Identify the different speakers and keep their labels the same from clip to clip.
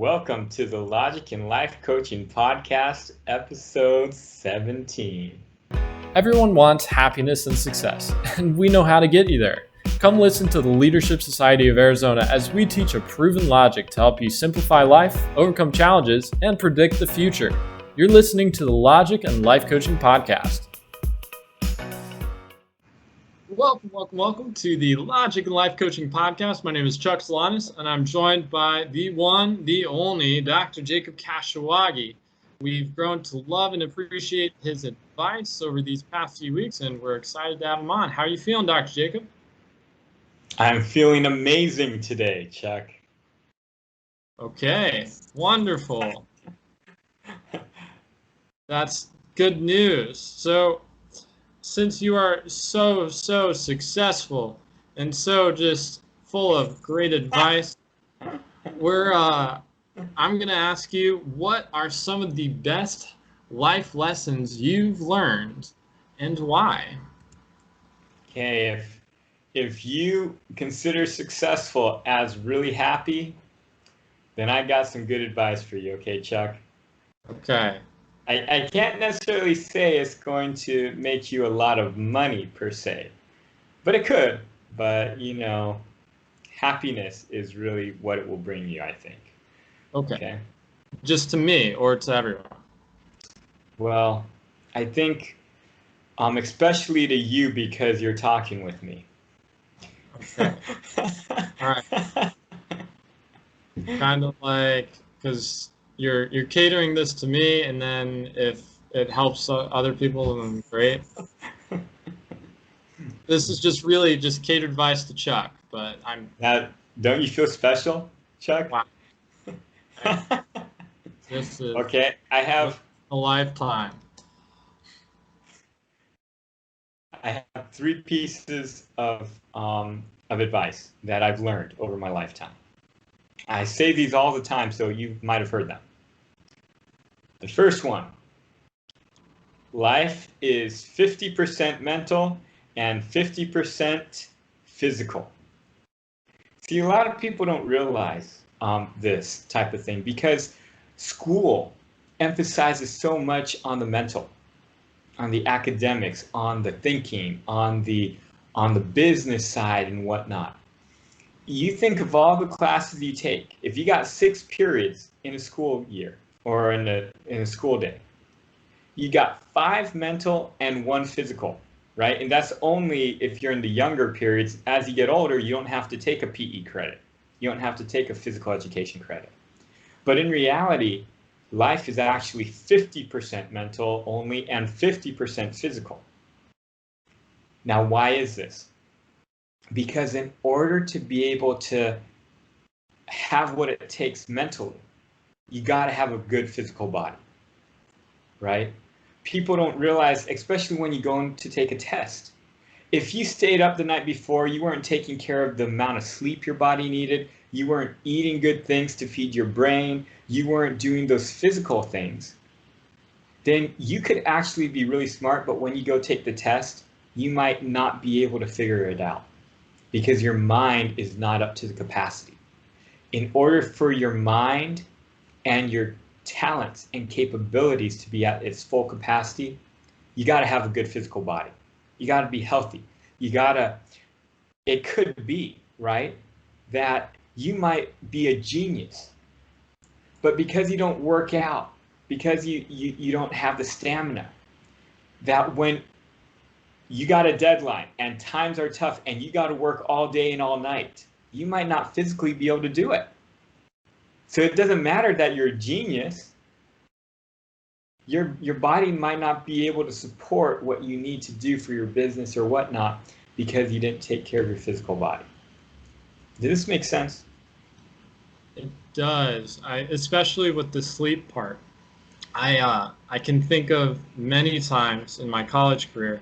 Speaker 1: Welcome to the Logic and Life Coaching Podcast, episode 17.
Speaker 2: Everyone wants happiness and success, and we know how to get you there. Come listen to the Leadership Society of Arizona as we teach a proven logic to help you simplify life, overcome challenges, and predict the future. You're listening to the Logic and Life Coaching Podcast. Welcome to the Logic and Life Coaching Podcast. My name is Chuck Solanas, and I'm joined by the one, the only, Dr. Jacob Kashiwagi. We've grown to love and appreciate his advice over these past few weeks, and we're excited to have him on. How are you feeling, Dr. Jacob?
Speaker 1: I'm feeling amazing today, Chuck.
Speaker 2: Okay, wonderful. That's good news. So, since you are so successful and so just full of great advice, I'm going to ask you, what are some of the best life lessons you've learned and why?
Speaker 1: Okay, if you consider successful as really happy, then I got some good advice for you, okay, Chuck?
Speaker 2: Okay.
Speaker 1: I can't necessarily say it's going to make you a lot of money per se, but it could. But, happiness is really what it will bring you, I think.
Speaker 2: Okay. Just to me or to everyone?
Speaker 1: Well, I think especially to you because you're talking with me.
Speaker 2: Okay. All right. Kind of like, because you're catering this to me, and then if it helps other people, then great. This is just really just catered advice to Chuck, but I'm...
Speaker 1: Now, don't you feel special, Chuck?
Speaker 2: Wow. This is...
Speaker 1: Okay, I have...
Speaker 2: a lifetime.
Speaker 1: I have 3 pieces of advice that I've learned over my lifetime. I say these all the time, so you might have heard them. The first one, life is 50% mental and 50% physical. See, a lot of people don't realize this type of thing because school emphasizes so much on the mental, on the academics, on the thinking, on the business side and whatnot. You think of all the classes you take. If you got 6 periods in a school year or in a school day, you got 5 mental and 1 physical, right? And that's only if you're in the younger periods. As you get older, you don't have to take a PE credit. You don't have to take a physical education credit. But in reality, life is actually 50% mental only and 50% physical. Now, why is this? Because in order to be able to have what it takes mentally, you got to have a good physical body, right? People don't realize, especially when you go in to take a test, if you stayed up the night before, you weren't taking care of the amount of sleep your body needed, you weren't eating good things to feed your brain, you weren't doing those physical things, then you could actually be really smart, but when you go take the test, you might not be able to figure it out because your mind is not up to the capacity. In order for your mind and your talents and capabilities to be at its full capacity, you got to have a good physical body. You got to be healthy. It could be, right, that you might be a genius, but because you don't work out, because you don't have the stamina, that when you got a deadline and times are tough and you got to work all day and all night, you might not physically be able to do it. So it doesn't matter that you're a genius. Your body might not be able to support what you need to do for your business or whatnot because you didn't take care of your physical body. Does this make sense?
Speaker 2: It does. Especially with the sleep part. I can think of many times in my college career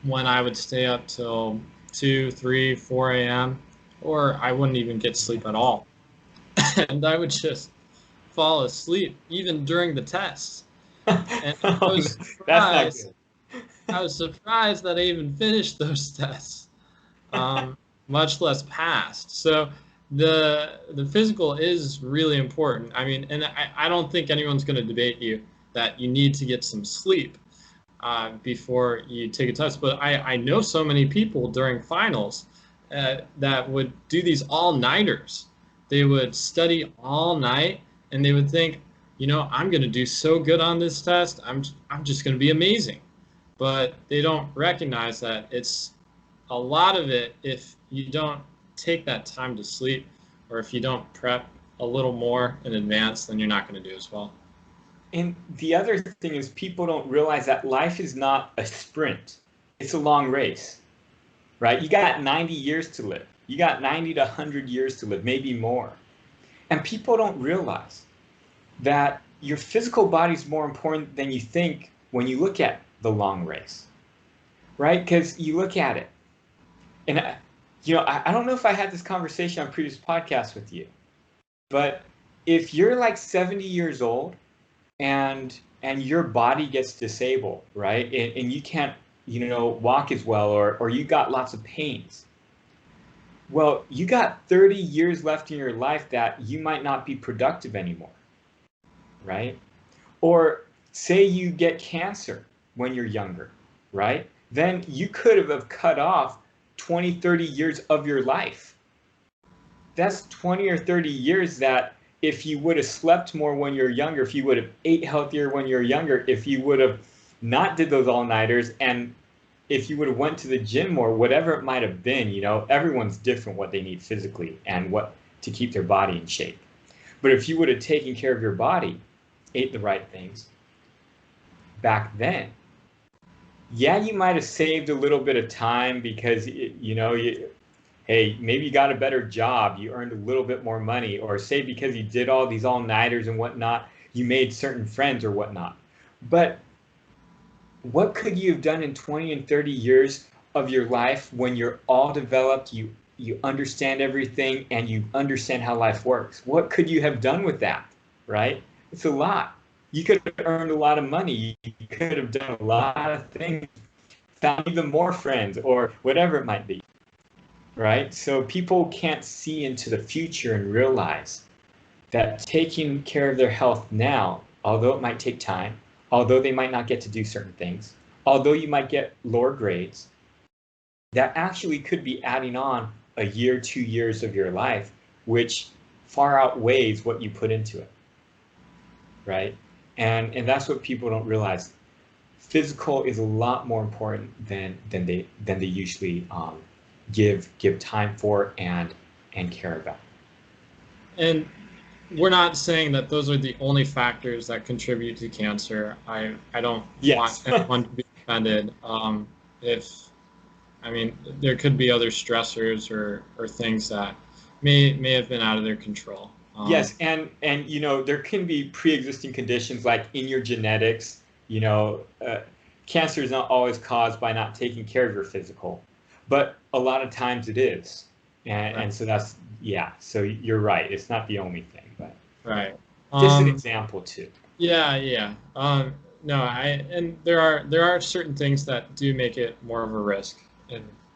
Speaker 2: when I would stay up till 2, 3, 4 a.m. or I wouldn't even get sleep at all. And I would just fall asleep even during the tests. And I was surprised that I even finished those tests, much less passed. So the physical is really important. I mean, and I don't think anyone's going to debate you that you need to get some sleep before you take a test. But I know so many people during finals that would do these all-nighters. They would study all night, and they would think, I'm going to do so good on this test. I'm just going to be amazing. But they don't recognize that it's a lot of it. If you don't take that time to sleep, or if you don't prep a little more in advance, then you're not going to do as well.
Speaker 1: And the other thing is, people don't realize that life is not a sprint. It's a long race, right? You got 90 years to live. You got 90 to 100 years to live, maybe more. And people don't realize that your physical body is more important than you think when you look at the long race, right? Because you look at it, and I don't know if I had this conversation on previous podcasts with you, but if you're like 70 years old and your body gets disabled, right, and you can't walk as well, or you got lots of pains, well, you got 30 years left in your life that you might not be productive anymore, right? Or say you get cancer when you're younger, right? Then you could have cut off 20, 30 years of your life. That's 20 or 30 years that if you would have slept more when you're younger, if you would have ate healthier when you're younger, if you would have not did those all-nighters, and if you would have went to the gym more, whatever it might have been, everyone's different what they need physically and what to keep their body in shape. But if you would have taken care of your body, ate the right things back then, yeah, you might have saved a little bit of time because, hey, maybe you got a better job, you earned a little bit more money, or say because you did all these all-nighters and whatnot, you made certain friends or whatnot. But what could you have done in 20 and 30 years of your life when you're all developed, you understand everything, and you understand how life works? What could you have done with that, right? It's a lot. You could have earned a lot of money. You could have done a lot of things, found even more friends, or whatever it might be, right? So people can't see into the future and realize that taking care of their health now, although it might take time, although they might not get to do certain things, although you might get lower grades, that actually could be adding on a year, 2 years of your life, which far outweighs what you put into it, right? And that's what people don't realize. Physical is a lot more important than they usually give time for and care about.
Speaker 2: And we're not saying that those are the only factors that contribute to cancer. I don't want anyone to be offended. There could be other stressors or things that may have been out of their control.
Speaker 1: Yes, and there can be pre-existing conditions like in your genetics. Cancer is not always caused by not taking care of your physical, but a lot of times it is, and so that's So you're right. It's not the only thing, but
Speaker 2: right.
Speaker 1: Just an example too.
Speaker 2: Yeah. No, and there are certain things that do make it more of a risk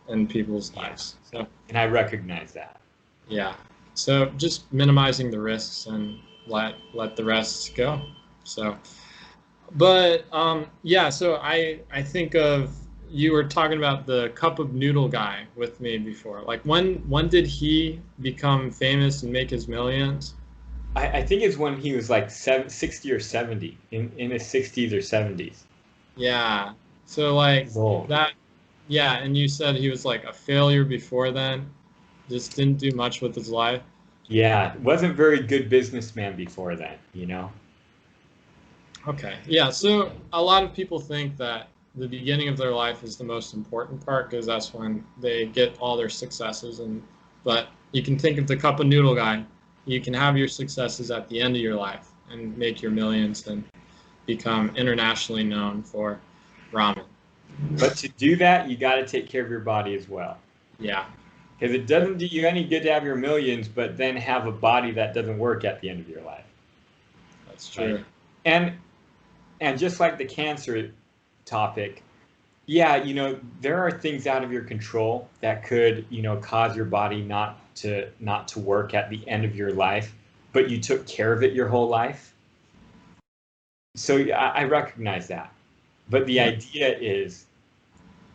Speaker 2: in people's lives. So,
Speaker 1: and I recognize that.
Speaker 2: Yeah. So just minimizing the risks and let the rest go. So, but so I think of, you were talking about the cup of noodle guy with me before. Like when did he become famous and make his millions?
Speaker 1: I think it's when he was like 60 or 70, in his 60s or 70s.
Speaker 2: Yeah. So like that. Yeah, and you said he was like a failure before then. Just didn't do much with his life.
Speaker 1: Yeah, wasn't very good businessman before then,
Speaker 2: Okay. Yeah, so a lot of people think that the beginning of their life is the most important part because that's when they get all their successes, but you can think of the cup of noodle guy. You can have your successes at the end of your life and make your millions and become internationally known for ramen.
Speaker 1: But to do that, you got to take care of your body as well.
Speaker 2: Yeah.
Speaker 1: Because it doesn't do you any good to have your millions, but then have a body that doesn't work at the end of your life.
Speaker 2: That's true.
Speaker 1: Right? And just like the cancer topic, there are things out of your control that could, cause your body not not to work at the end of your life, but you took care of it your whole life. So I recognize that. But the idea is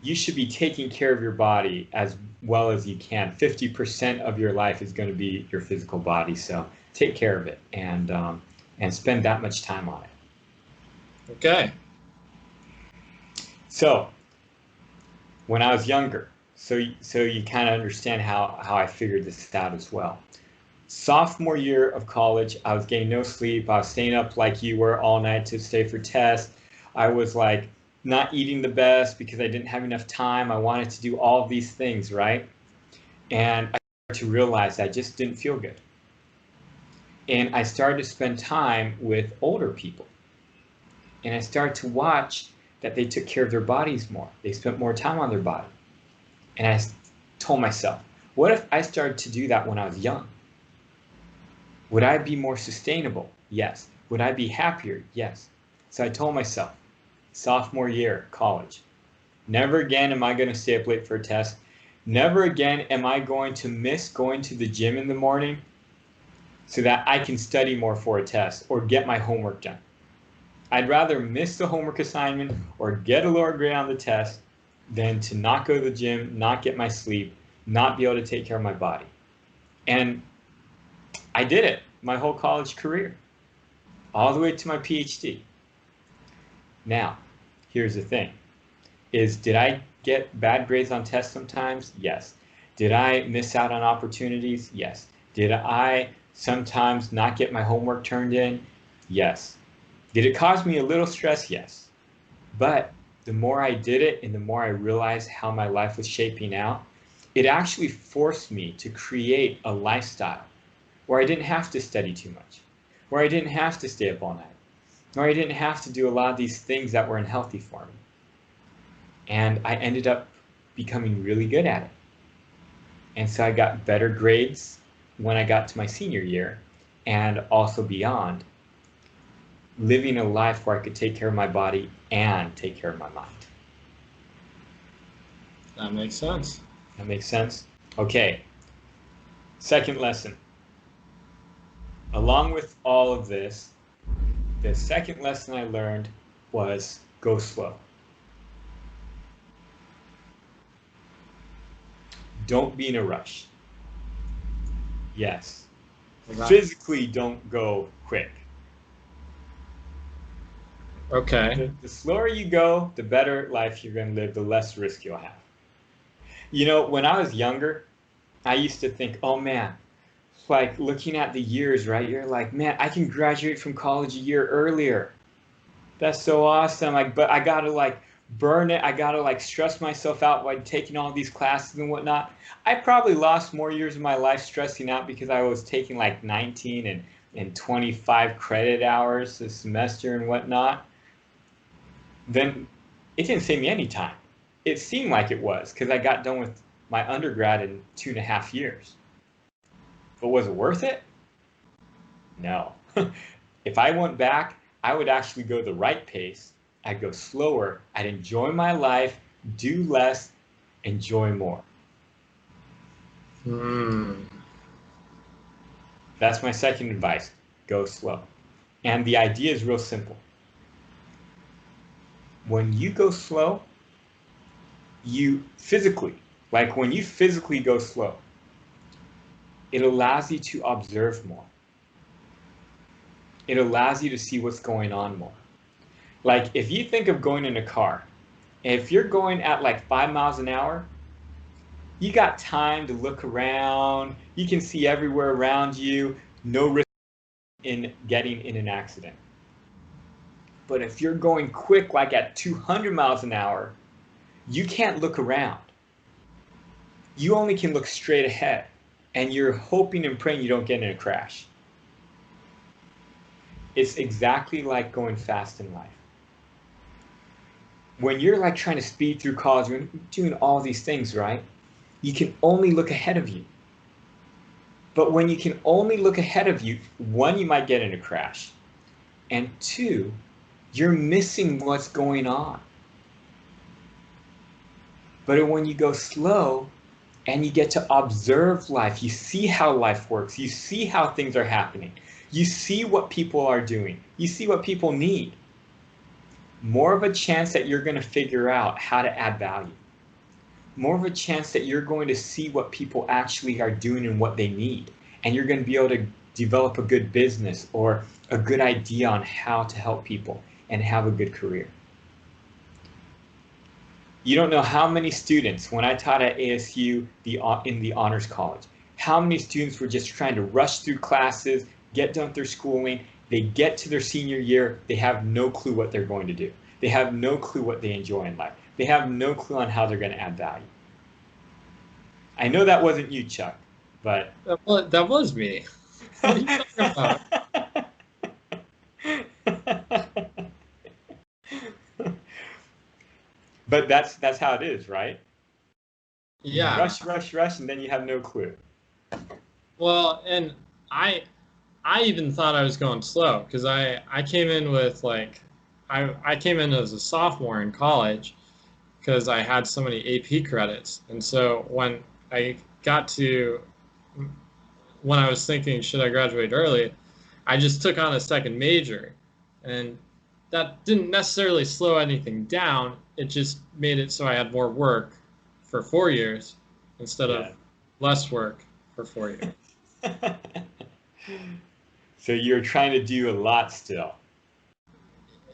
Speaker 1: you should be taking care of your body as well as you can. 50% of your life is going to be your physical body. So take care of it and spend that much time on it.
Speaker 2: Okay.
Speaker 1: So when I was younger, so you kind of understand how I figured this out as well. Sophomore year of college, I was getting no sleep. I was staying up like you were all night to stay for tests. I was like not eating the best because I didn't have enough time. I wanted to do all of these things, right? And I started to realize I just didn't feel good. And I started to spend time with older people. And I started to watch that they took care of their bodies more. They spent more time on their body. And I told myself, what if I started to do that when I was young? Would I be more sustainable? Yes. Would I be happier? Yes. So I told myself, sophomore year, college, never again am I going to stay up late for a test. Never again am I going to miss going to the gym in the morning so that I can study more for a test or get my homework done. I'd rather miss the homework assignment or get a lower grade on the test than to not go to the gym, not get my sleep, not be able to take care of my body. And I did it my whole college career, all the way to my PhD. Now, here's the thing, did I get bad grades on tests sometimes? Yes. Did I miss out on opportunities? Yes. Did I sometimes not get my homework turned in? Yes. Did it cause me a little stress? Yes. But the more I did it and the more I realized how my life was shaping out, it actually forced me to create a lifestyle where I didn't have to study too much, where I didn't have to stay up all night, where I didn't have to do a lot of these things that were unhealthy for me. And I ended up becoming really good at it. And so I got better grades when I got to my senior year and also beyond, living a life where I could take care of my body and take care of my mind.
Speaker 2: That makes sense.
Speaker 1: That makes sense? Okay. Second lesson. Along with all of this, the second lesson I learned was go slow. Don't be in a rush. Yes. Physically, don't go quick.
Speaker 2: Okay.
Speaker 1: The slower you go, the better life you're going to live, the less risk you'll have. You know, when I was younger, I used to think, oh man, like looking at the years, right? You're like, man, I can graduate from college a year earlier. That's so awesome. Like, but I got to like burn it. I got to like stress myself out by taking all these classes and whatnot. I probably lost more years of my life stressing out because I was taking like 19 and 25 credit hours a semester and whatnot. Then it didn't save me any time. It seemed like it was because I got done with my undergrad in 2.5 years. But was it worth it? No. If I went back, I would actually go the right pace. I'd go slower. I'd enjoy my life, do less, enjoy more. That's my second advice. Go slow. And the idea is real simple. When you go slow, you physically, like when you physically go slow, it allows you to observe more. It allows you to see what's going on more. Like if you think of going in a car, if you're going at like 5 miles an hour, you got time to look around, you can see everywhere around you, no risk in getting in an accident. But if you're going quick, like at 200 miles an hour, you can't look around. You only can look straight ahead, and you're hoping and praying you don't get in a crash. It's exactly like going fast in life. When you're like trying to speed through college, when you're doing all these things, right? You can only look ahead of you. But when you can only look ahead of you, one, you might get in a crash. And two, you're missing what's going on. But when you go slow, and you get to observe life. You see how life works. You see how things are happening. You see what people are doing. You see what people need. More of a chance that you're going to figure out how to add value. More of a chance that you're going to see what people actually are doing and what they need. And you're going to be able to develop a good business or a good idea on how to help people and have a good career. You don't know how many students, when I taught at ASU in the honors college, how many students were just trying to rush through classes, get done with their schooling. They get to their senior year, they have no clue what they're going to do. They have no clue what they enjoy in life. They have no clue on how they're going to add value. I know that wasn't you, Chuck, but...
Speaker 2: That was me. What are you talking about?
Speaker 1: But that's how it is, right?
Speaker 2: Yeah.
Speaker 1: You rush, and then you have no clue.
Speaker 2: Well, and I even thought I was going slow because I came in with I came in as a sophomore in college because I had so many AP credits, and so when I was thinking, should I graduate early, I just took on a second major, and that didn't necessarily slow anything down. It just made it so I had more work for 4 years instead of less work for 4 years.
Speaker 1: So you're trying to do a lot still.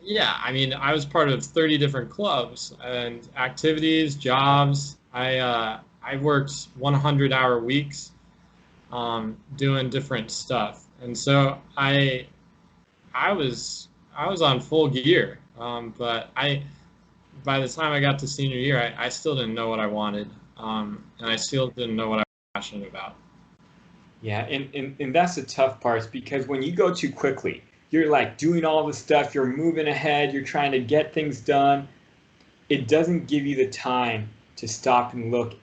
Speaker 2: Yeah, I mean, I was part of 30 different clubs and activities, jobs. I worked 100-hour weeks doing different stuff, and so I was on full gear. But by the time I got to senior year, I still didn't know what I wanted, and I still didn't know what I was passionate about.
Speaker 1: Yeah, and that's the tough part, because when you go too quickly, you're like doing all the stuff, you're moving ahead, you're trying to get things done. It doesn't give you the time to stop and look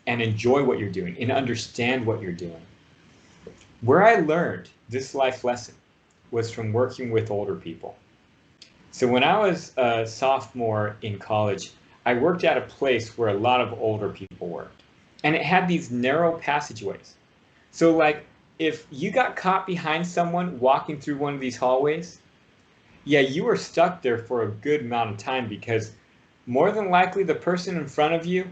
Speaker 1: and enjoy what you're doing and understand what you're doing. Where I learned this life lesson was from working with older people. So when I was a sophomore in college, I worked at a place where a lot of older people worked, and it had these narrow passageways. So like if you got caught behind someone walking through one of these hallways, yeah, you were stuck there for a good amount of time, because more than likely the person in front of you,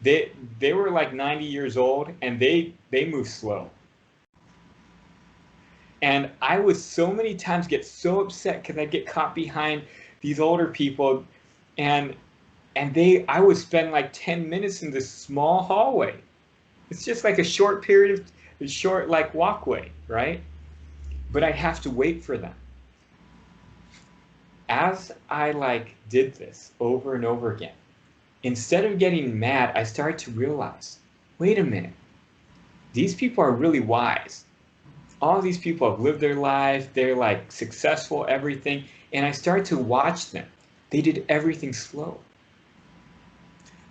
Speaker 1: they were like 90 years old and they move slow. And I would so many times get so upset because I'd get caught behind these older people, and I would spend like 10 minutes in this small hallway. It's just like a short like walkway, right? But I'd have to wait for them. As I did this over and over again, instead of getting mad, I started to realize, wait a minute, these people are really wise. All these people have lived their lives, they're like successful, everything, and I started to watch them. They did everything slow.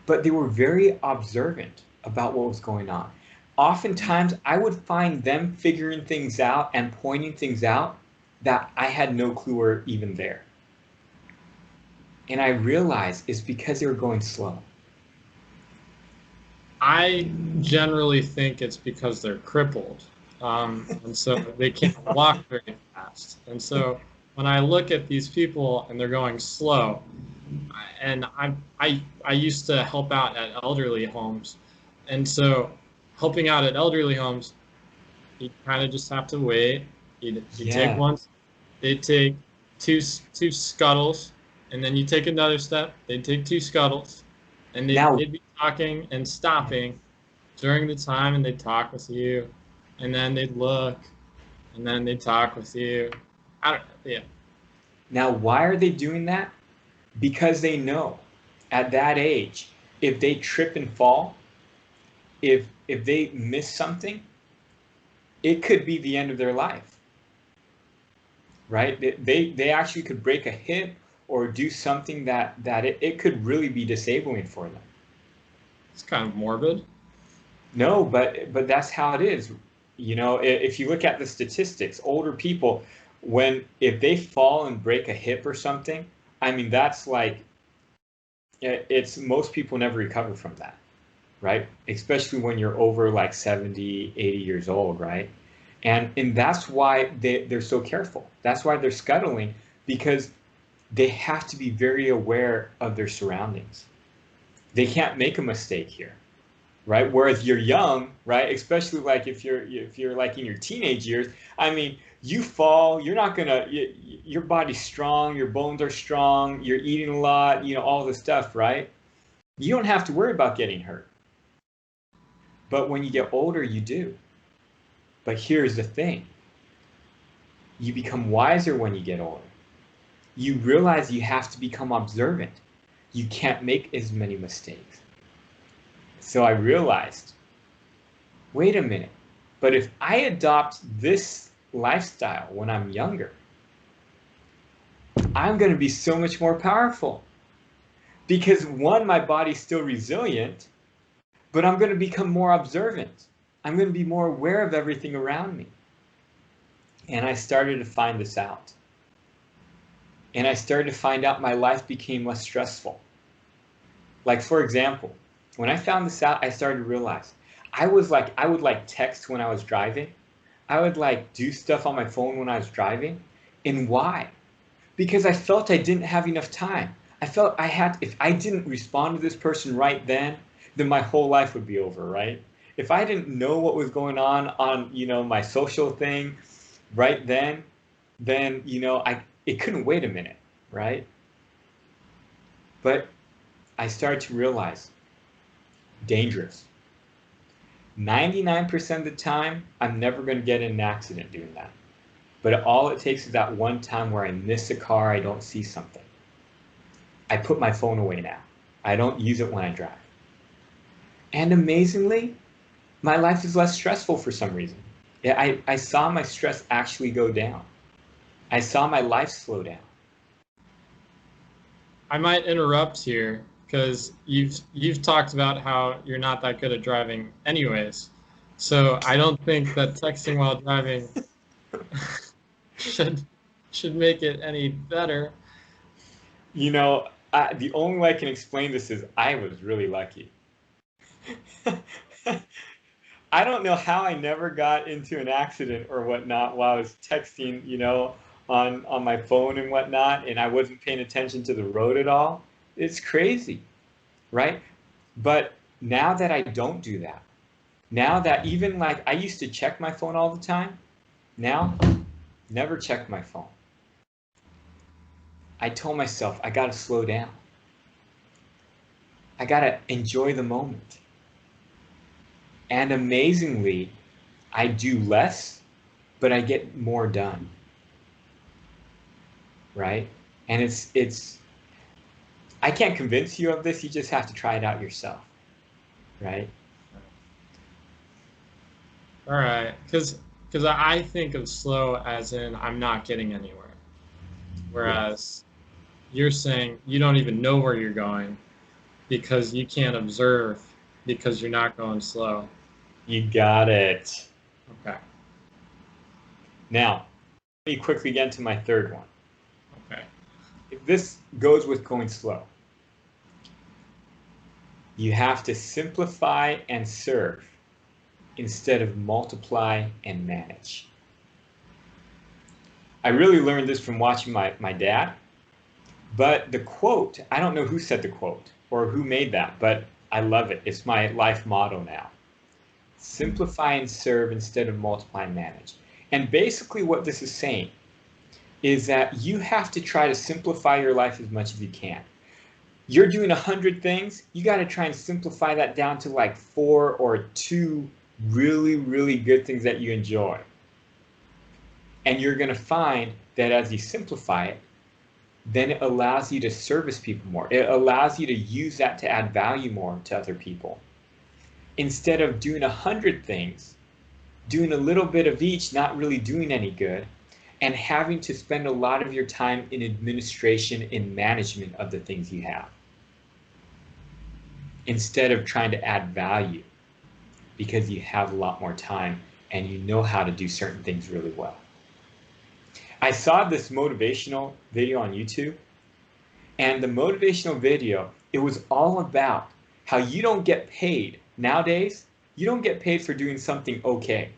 Speaker 1: But they were very observant about what was going on. Oftentimes, I would find them figuring things out and pointing things out that I had no clue were even there. And I realized it's because they were going slow.
Speaker 2: I generally think it's because they're crippled, and so they can't walk very fast. And so when I look at these people and they're going slow, and I used to help out at elderly homes, and so helping out at elderly homes, you kind of just have to wait. You take one, they take two scuttles, and then you take another step. They take two scuttles, and they'd be talking and stopping during the time, and they'd talk with you, and then they'd look, and then they'd talk with you. Yeah.
Speaker 1: Now, why are they doing that? Because they know at that age, if they trip and fall, if they miss something, it could be the end of their life, right? They actually could break a hip or do something that it could really be disabling for them.
Speaker 2: It's kind of morbid.
Speaker 1: No, but that's how it is. You know, if you look at the statistics, older people, if they fall and break a hip or something, I mean, that's like, it's most people never recover from that. right? Especially when you're over like 70, 80 years old, right? And that's why they're so careful. That's why they're scuttling, because they have to be very aware of their surroundings. They can't make a mistake here, right? Whereas you're young, right? Especially like if you're like in your teenage years, I mean, you fall, you're not gonna, your body's strong, your bones are strong, you're eating a lot, all this stuff, right? You don't have to worry about getting hurt. But when you get older, you do. But here's the thing. You become wiser when you get older. You realize you have to become observant. You can't make as many mistakes. So I realized, wait a minute, but if I adopt this lifestyle when I'm younger, I'm going to be so much more powerful. Because one, my body's still resilient, but I'm going to become more observant. I'm going to be more aware of everything around me. And I started to find this out. And I started to find out my life became less stressful. Like, for example, when I found this out, I started to realize I would like text when I was driving. I would like do stuff on my phone when I was driving. And why? Because I felt I didn't have enough time. I felt if I didn't respond to this person right then my whole life would be over, right? If I didn't know what was going on, my social thing right then it couldn't wait a minute, right? But I started to realize, dangerous. 99% of the time, I'm never going to get in an accident doing that. But all it takes is that one time where I miss a car, I don't see something. I put my phone away now. I don't use it when I drive. And amazingly, my life is less stressful for some reason. I saw my stress actually go down. I saw my life slow down.
Speaker 2: I might interrupt here because you've talked about how you're not that good at driving anyways. So I don't think that texting while driving should make it any better.
Speaker 1: The only way I can explain this is I was really lucky. I don't know how I never got into an accident or whatnot while I was texting, on my phone and whatnot, and I wasn't paying attention to the road at all. It's crazy, right? But now that I don't do that, now that even like I used to check my phone all the time, now never check my phone. I told myself I got to slow down. I got to enjoy the moment. And amazingly, I do less, but I get more done. Right? And it's I can't convince you of this, you just have to try it out yourself. Right?
Speaker 2: All right, because I think of slow as in I'm not getting anywhere. Whereas you're saying you don't even know where you're going because you can't observe because you're not going slow.
Speaker 1: You got it.
Speaker 2: Okay.
Speaker 1: Now, let me quickly get into my third one.
Speaker 2: Okay.
Speaker 1: This goes with going slow. You have to simplify and serve instead of multiply and manage. I really learned this from watching my dad, but the quote, I don't know who said the quote or who made that, but I love it. It's my life motto now. Simplify and serve instead of multiply and manage. And basically what this is saying is that you have to try to simplify your life as much as you can. You're doing 100 things, you got to try and simplify that down to like 4 or 2 really, really good things that you enjoy. And you're going to find that as you simplify it, then it allows you to service people more. It allows you to use that to add value more to other people. Instead of doing 100 things, doing a little bit of each, not really doing any good, and having to spend a lot of your time in administration and management of the things you have, instead of trying to add value because you have a lot more time and you know how to do certain things really well. I saw this motivational video on YouTube, and the motivational video, it was all about how you don't get paid nowadays, you don't get paid for doing something okay.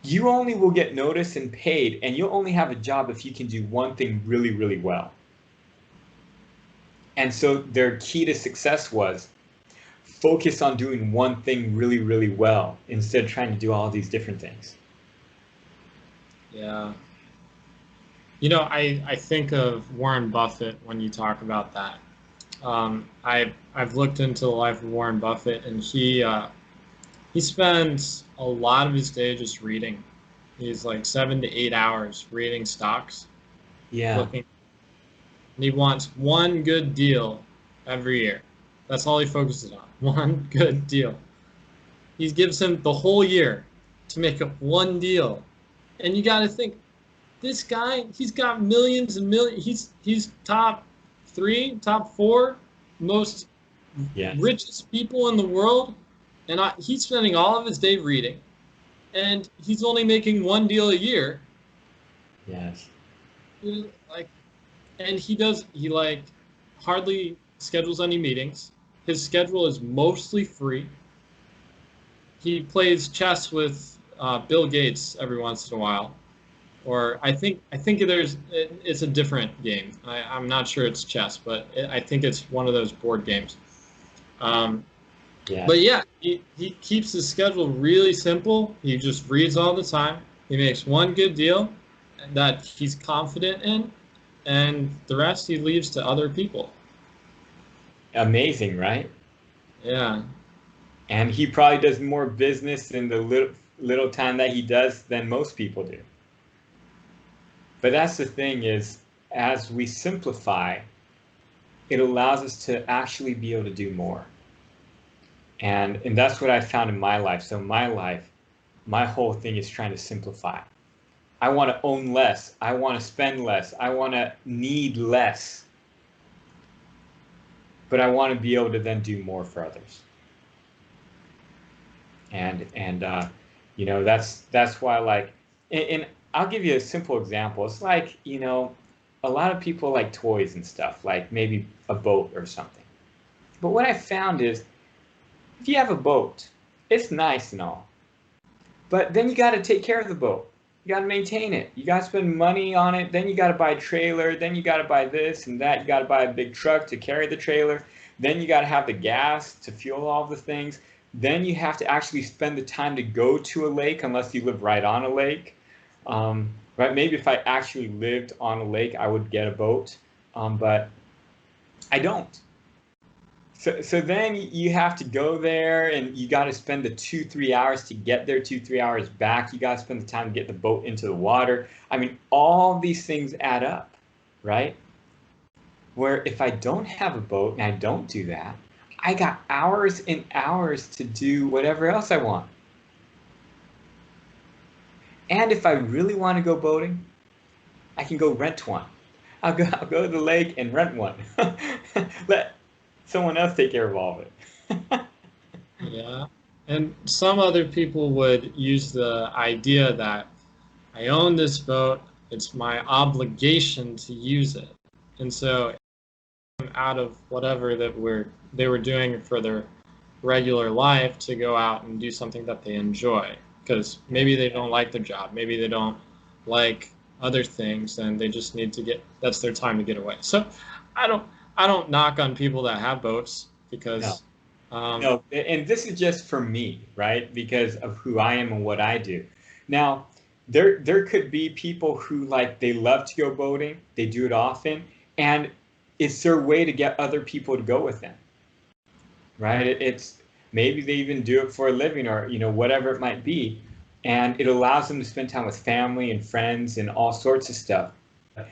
Speaker 1: You only will get noticed and paid, and you'll only have a job if you can do one thing really, really well. And so their key to success was focus on doing one thing really, really well instead of trying to do all these different things.
Speaker 2: Yeah. You know, I think of Warren Buffett when you talk about that. I've looked into the life of Warren Buffett, and he spends a lot of his day just reading. He's like 7 to 8 hours reading stocks,
Speaker 1: Yeah.
Speaker 2: looking, and he wants one good deal every year. That's all he focuses on. One good deal. He gives him the whole year to make up one deal. And you got to think, this guy, he's got millions and millions. He's top 3, top 4 most richest people in the world. And he's spending all of his day reading. And he's only making one deal a year.
Speaker 1: Yes.
Speaker 2: And he like hardly schedules any meetings. His schedule is mostly free. He plays chess with Bill Gates every once in a while, or I think it's a different game. I'm not sure it's chess, but I think it's one of those board games. But yeah, he keeps his schedule really simple. He just reads all the time. He makes one good deal that he's confident in, and the rest he leaves to other people.
Speaker 1: Amazing, right?
Speaker 2: Yeah.
Speaker 1: And he probably does more business in the little time that he does than most people do. But that's the thing is, as we simplify, it allows us to actually be able to do more. And that's what I found in my life. So my life, my whole thing is trying to simplify. I want to own less. I want to spend less. I want to need less. But I want to be able to then do more for others. And you know, that's why, like, and I'll give you a simple example. It's like, you know, a lot of people like toys and stuff, like maybe a boat or something. But what I found is, if you have a boat, it's nice and all, but then you got to take care of the boat. You got to maintain it. You got to spend money on it. Then you got to buy a trailer. Then you got to buy this and that. You got to buy a big truck to carry the trailer. Then you got to have the gas to fuel all the things. Then you have to actually spend the time to go to a lake, unless you live right on a lake. Right? Maybe if I actually lived on a lake, I would get a boat, but I don't. So then you have to go there, and you got to spend the 2-3 hours to get there, 2-3 hours back. You got to spend the time to get the boat into the water. I mean, all these things add up, right? Where if I don't have a boat and I don't do that, I got hours and hours to do whatever else I want. And if I really want to go boating, I can go rent one. I'll go to the lake and rent one. Let someone else take care of all of it.
Speaker 2: Yeah. And some other people would use the idea that I own this boat, it's my obligation to use it. And so out of whatever they were doing for their regular life to go out and do something that they enjoy, because maybe they don't like their job, maybe they don't like other things, and they just need to that's their time to get away. So I don't knock on people that have boats, because
Speaker 1: no, and this is just for me, right? Because of who I am and what I do. Now, there could be people who, like, they love to go boating, they do it often, and it's their way to get other people to go with them, right? It's maybe they even do it for a living, or, you know, whatever it might be, and it allows them to spend time with family and friends and all sorts of stuff.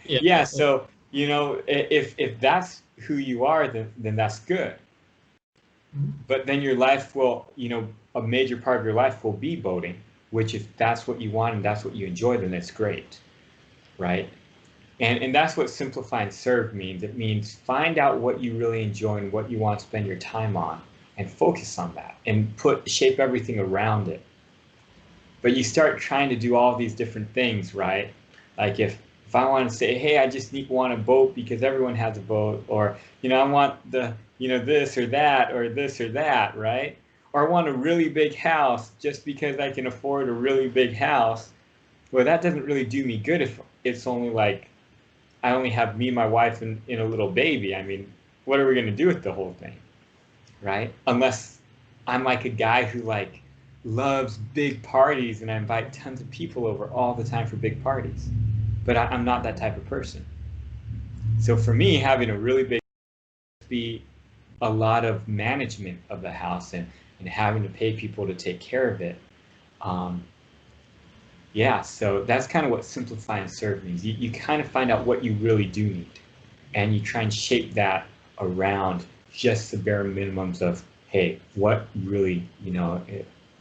Speaker 1: Yeah, so, you know, if that's who you are, then that's good. But then your life will, you know, a major part of your life will be boating, which if that's what you want and that's what you enjoy, then it's great, right? And that's what simplify and serve means. It means find out what you really enjoy and what you want to spend your time on, and focus on that, and shape everything around it. But you start trying to do all these different things, right? Like if I want to say, hey, I just want a boat because everyone has a boat, or, you know, I want the, you know, this or that, or this or that, right? or I want a really big house just because I can afford a really big house, well, that doesn't really do me good if it's only like I only have me, my wife, and a little baby. I mean, what are we going to do with the whole thing, right? Unless I'm like a guy who like loves big parties and I invite tons of people over all the time for big parties. But I'm not that type of person. So for me, having a really big house be a lot of management of the house and having to pay people to take care of it. Yeah, so that's kind of what simplify and serve means. You kind of find out what you really do need, and you try and shape that around just the bare minimums of, hey, what really,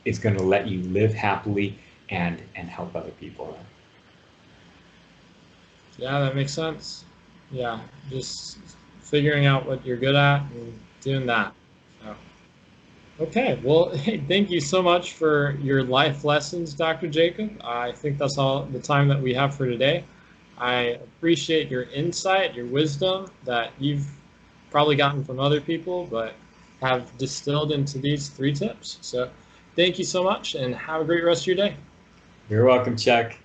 Speaker 1: is going to let you live happily and help other people.
Speaker 2: Yeah, that makes sense. Yeah, just figuring out what you're good at and doing that. So, okay, well, hey, thank you so much for your life lessons, Dr. Jacob. I think that's all the time that we have for today. I appreciate your insight, your wisdom that you've probably gotten from other people, but have distilled into these 3 tips. So thank you so much and have a great rest of your day.
Speaker 1: You're welcome, Chuck.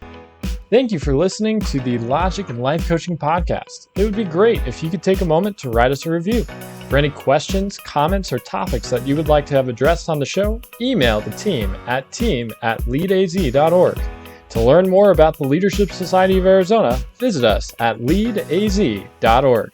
Speaker 2: Thank you for listening to the Logic and Life Coaching Podcast. It would be great if you could take a moment to write us a review. For any questions, comments, or topics that you would like to have addressed on the show, email the team at leadaz.org. To learn more about the Leadership Society of Arizona, visit us at leadaz.org.